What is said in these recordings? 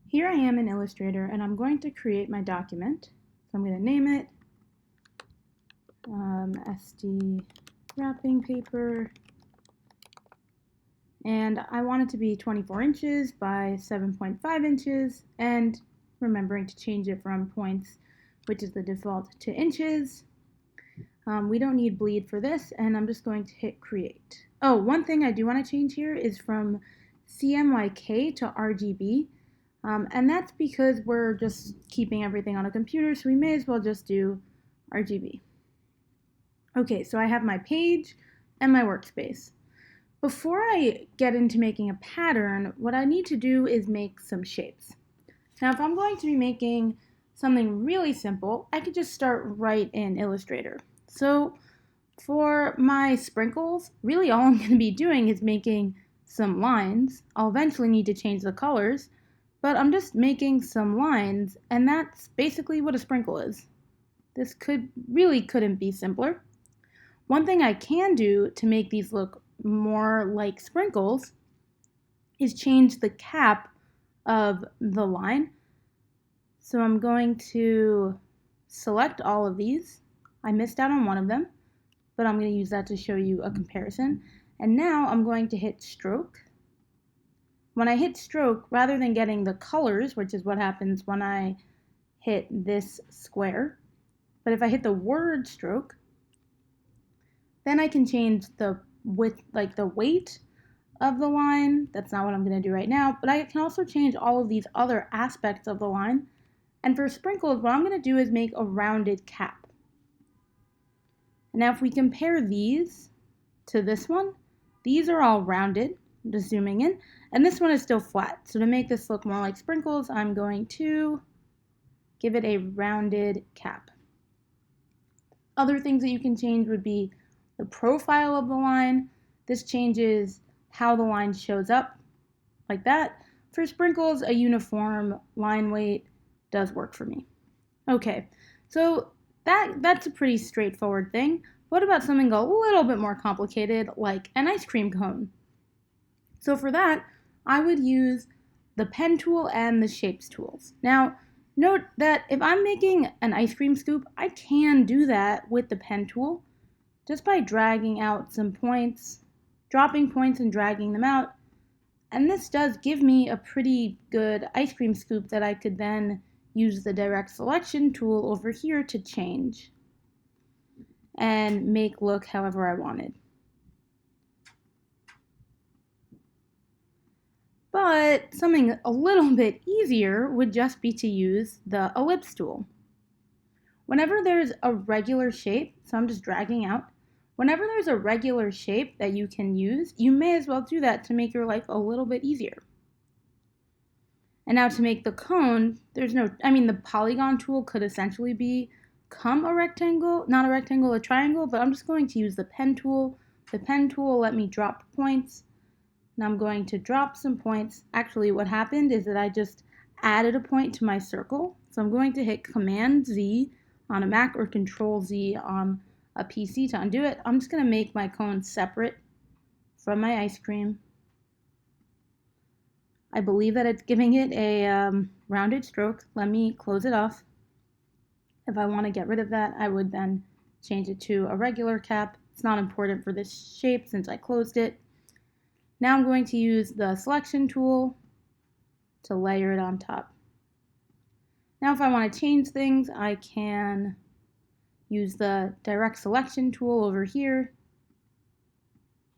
Here I am in Illustrator and I'm going to create my document. So I'm going to name it SD wrapping paper, and I want it to be 24 inches by 7.5 inches, and remembering to change it from points, which is the default, to inches. We don't need bleed for this, and I'm just going to hit create. Oh, one thing I do want to change here is from CMYK to RGB, and that's because we're just keeping everything on a computer, so we may as well just do RGB. Okay, so I have my page and my workspace. Before I get into making a pattern, what I need to do is make some shapes. Now, if I'm going to be making something really simple, I could just start right in Illustrator. So for my sprinkles, really all I'm going to be doing is making some lines. I'll eventually need to change the colors, but I'm just making some lines, and that's basically what a sprinkle is. This couldn't be simpler. One thing I can do to make these look more like sprinkles is change the cap of the line. So I'm going to select all of these. I missed out on one of them, but I'm going to use that to show you a comparison. And now I'm going to hit stroke. When I hit stroke, rather than getting the colors, which is what happens when I hit this square, but if I hit the word stroke, then I can change the width, like the weight of the line. That's not what I'm going to do right now, but I can also change all of these other aspects of the line. And for sprinkles, what I'm going to do is make a rounded cap. Now if we compare these to this one, these are all rounded. I'm just zooming in, and this one is still flat. So to make this look more like sprinkles, I'm going to give it a rounded cap. Other things that you can change would be the profile of the line. This changes how the line shows up, like that. For sprinkles, a uniform line weight does work for me. Okay, so that's a pretty straightforward thing. What about something a little bit more complicated, like an ice cream cone? So for that, I would use the pen tool and the shapes tools. Now, note that if I'm making an ice cream scoop, I can do that with the pen tool just by dragging out some points, dropping points and dragging them out. And this does give me a pretty good ice cream scoop that I could then use the direct selection tool over here to change and make look however I wanted. But something a little bit easier would just be to use the ellipse tool. Whenever there's a regular shape, so I'm just dragging out, whenever there's a regular shape that you can use, you may as well do that to make your life a little bit easier. And now to make the cone, the polygon tool could essentially become a rectangle, not a rectangle, a triangle, but I'm just going to use the pen tool. The pen tool will let me drop points. Now I'm going to drop some points. Actually, what happened is that I just added a point to my circle. So I'm going to hit Command Z on a Mac or Control Z on a PC to undo it. I'm just going to make my cone separate from my ice cream. I believe that it's giving it a rounded stroke. Let me close it off. If I want to get rid of that, I would then change it to a regular cap. It's not important for this shape since I closed it. Now I'm going to use the selection tool to layer it on top. Now if I want to change things, I can use the direct selection tool over here.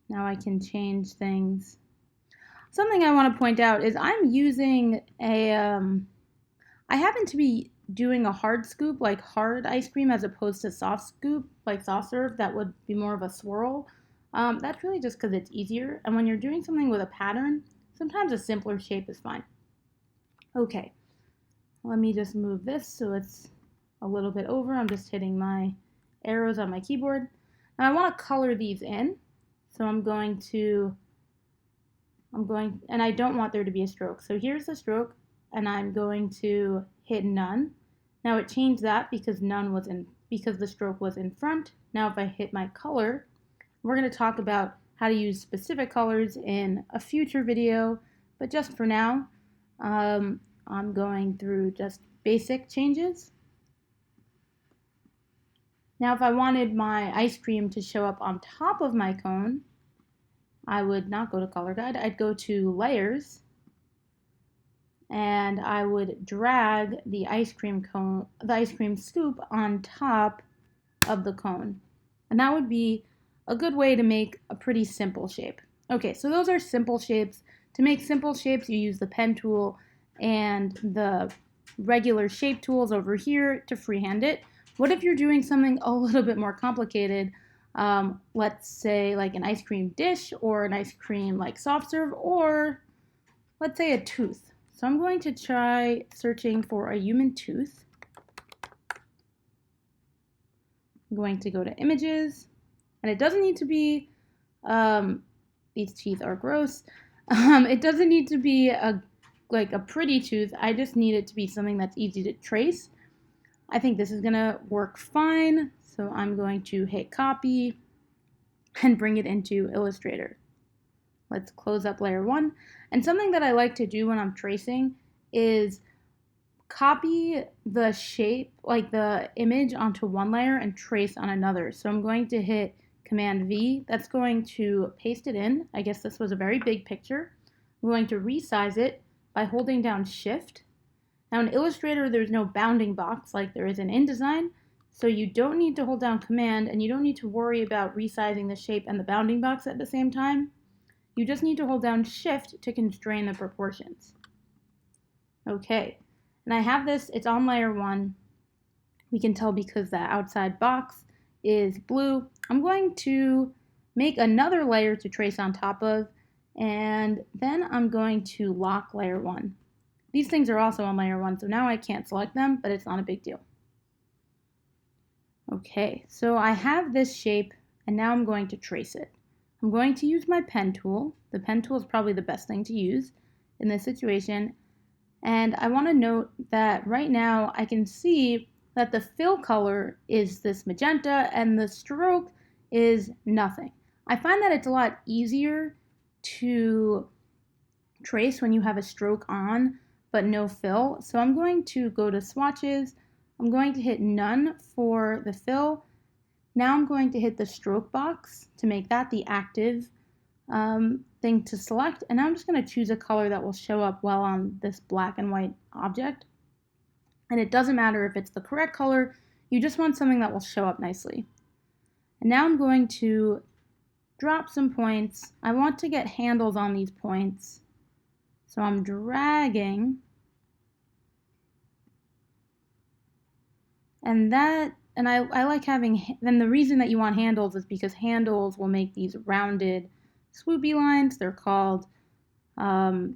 Now I can change things. Something I want to point out is I'm using I happen to be doing a hard scoop, like hard ice cream, as opposed to soft scoop, like soft serve, that would be more of a swirl. That's really just because it's easier. And when you're doing something with a pattern, sometimes a simpler shape is fine. Okay, let me just move this so it's a little bit over. I'm just hitting my arrows on my keyboard. And I want to color these in. So and I don't want there to be a stroke. So here's the stroke, and I'm going to hit none. Now it changed that because the stroke was in front. Now if I hit my color, we're going to talk about how to use specific colors in a future video, but just for now, I'll I'm going through just basic changes. Now if I wanted my ice cream to show up on top of my cone, I would not go to color guide, I'd go to layers, and I would drag the ice cream scoop on top of the cone. And that would be a good way to make a pretty simple shape. Okay, so those are simple shapes. To make simple shapes, you use the pen tool and the regular shape tools over here to freehand it. What if you're doing something a little bit more complicated? Let's say like an ice cream dish or an ice cream like soft serve, or let's say a tooth. So I'm going to try searching for a human tooth. I'm going to go to images, and it doesn't need to be, these teeth are gross. It doesn't need to be like a pretty tooth. I just need it to be something that's easy to trace. I think this is gonna work fine. So I'm going to hit copy and bring it into Illustrator. Let's close up layer 1. And something that I like to do when I'm tracing is copy the shape, like the image, onto one layer and trace on another. So I'm going to hit Command V. That's going to paste it in. I guess this was a very big picture. I'm going to resize it by holding down Shift. Now in Illustrator, there's no bounding box like there is in InDesign, so you don't need to hold down Command, and you don't need to worry about resizing the shape and the bounding box at the same time. You just need to hold down Shift to constrain the proportions. Okay, and I have this, it's on layer 1. We can tell because the outside box is blue. I'm going to make another layer to trace on top of, and then I'm going to lock layer 1. These things are also on layer 1, so now I can't select them, but it's not a big deal. Okay, so I have this shape, and now I'm going to trace it. I'm going to use my pen tool. The pen tool is probably the best thing to use in this situation. And I want to note that right now I can see that the fill color is this magenta and the stroke is nothing. I find that it's a lot easier to trace when you have a stroke on but no fill. So I'm going to go to swatches. I'm going to hit none for the fill. Now I'm going to hit the stroke box to make that the active thing to select. And now I'm just going to choose a color that will show up well on this black and white object. And it doesn't matter if it's the correct color, you just want something that will show up nicely. And now I'm going to drop some points. I want to get handles on these points. So I'm dragging, and I like having, then the reason that you want handles is because handles will make these rounded swoopy lines. They're called not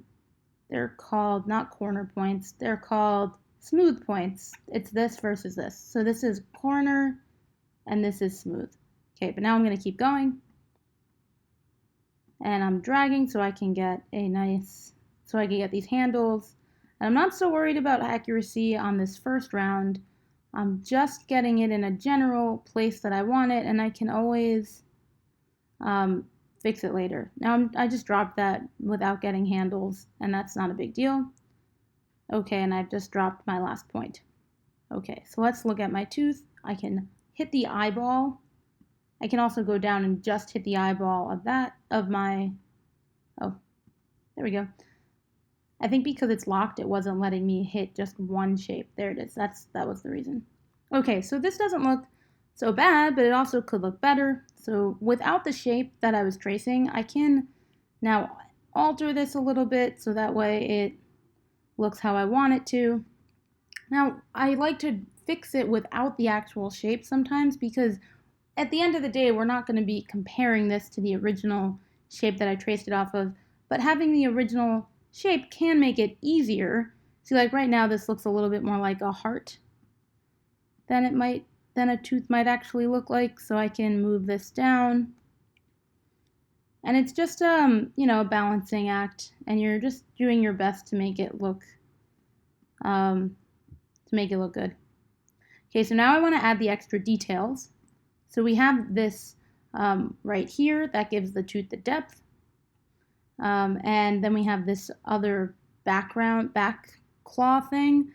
corner points, they're called smooth points. It's this versus this. So this is corner and this is smooth. Okay, but now I'm going to keep going. And I'm dragging so I can get these handles. And I'm not so worried about accuracy on this first round. I'm just getting it in a general place that I want it, and I can always fix it later. Now I just dropped that without getting handles, and that's not a big deal. Okay, and I've just dropped my last point. Okay, so let's look at my tooth. I can hit the eyeball. I can also go down and just hit the eyeball oh, there we go. I think because it's locked, it wasn't letting me hit just one shape. There it is. That was the reason. Okay, so this doesn't look so bad, but it also could look better. So without the shape that I was tracing, I can now alter this a little bit so that way it looks how I want it to. Now, I like to fix it without the actual shape sometimes because at the end of the day, we're not going to be comparing this to the original shape that I traced it off of, but having the original shape can make it easier. See, like right now, this looks a little bit more like a heart than a tooth might actually look like. So I can move this down, and it's just a balancing act, and you're just doing your best to make it look good. Okay, so now I want to add the extra details. So we have this right here that gives the tooth the depth. And then we have this other back claw thing.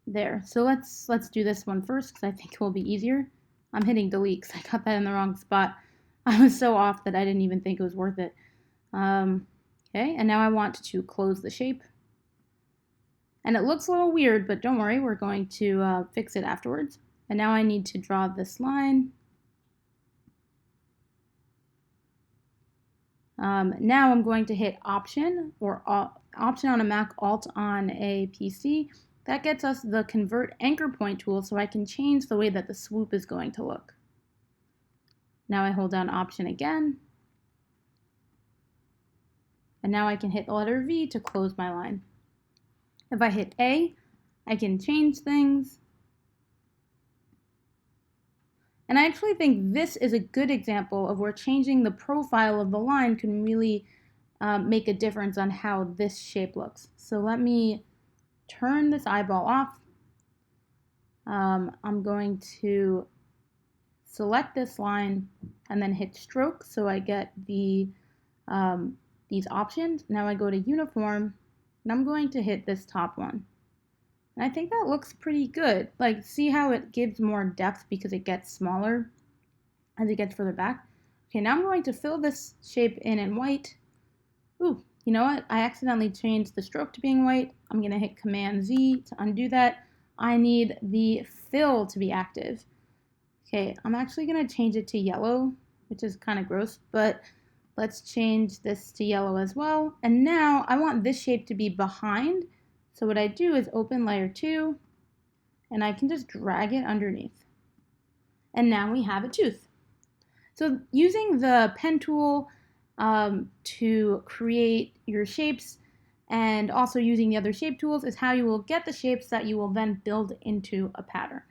There. So let's do this one first because I think it will be easier. I'm hitting delete because I got that in the wrong spot. I was so off that I didn't even think it was worth it. Okay, and now I want to close the shape. And it looks a little weird, but don't worry, we're going to fix it afterwards. And now I need to draw this line. Now I'm going to hit Option, or Option on a Mac, Alt on a PC. That gets us the Convert Anchor Point tool so I can change the way that the swoop is going to look. Now I hold down Option again. And now I can hit the letter V to close my line. If I hit A, I can change things. And I actually think this is a good example of where changing the profile of the line can really make a difference on how this shape looks. So let me turn this eyeball off. I'm going to select this line and then hit stroke so I get these options. Now I go to uniform and I'm going to hit this top one. And I think that looks pretty good. Like, see how it gives more depth because it gets smaller as it gets further back? Okay, now I'm going to fill this shape in white. Ooh, you know what? I accidentally changed the stroke to being white. I'm going to hit Command Z to undo that. I need the fill to be active. Okay, I'm actually going to change it to yellow, which is kind of gross, but let's change this to yellow as well. And now I want this shape to be behind. So what I do is open layer 2, and I can just drag it underneath. And now we have a tooth. So using the pen tool to create your shapes and also using the other shape tools is how you will get the shapes that you will then build into a pattern.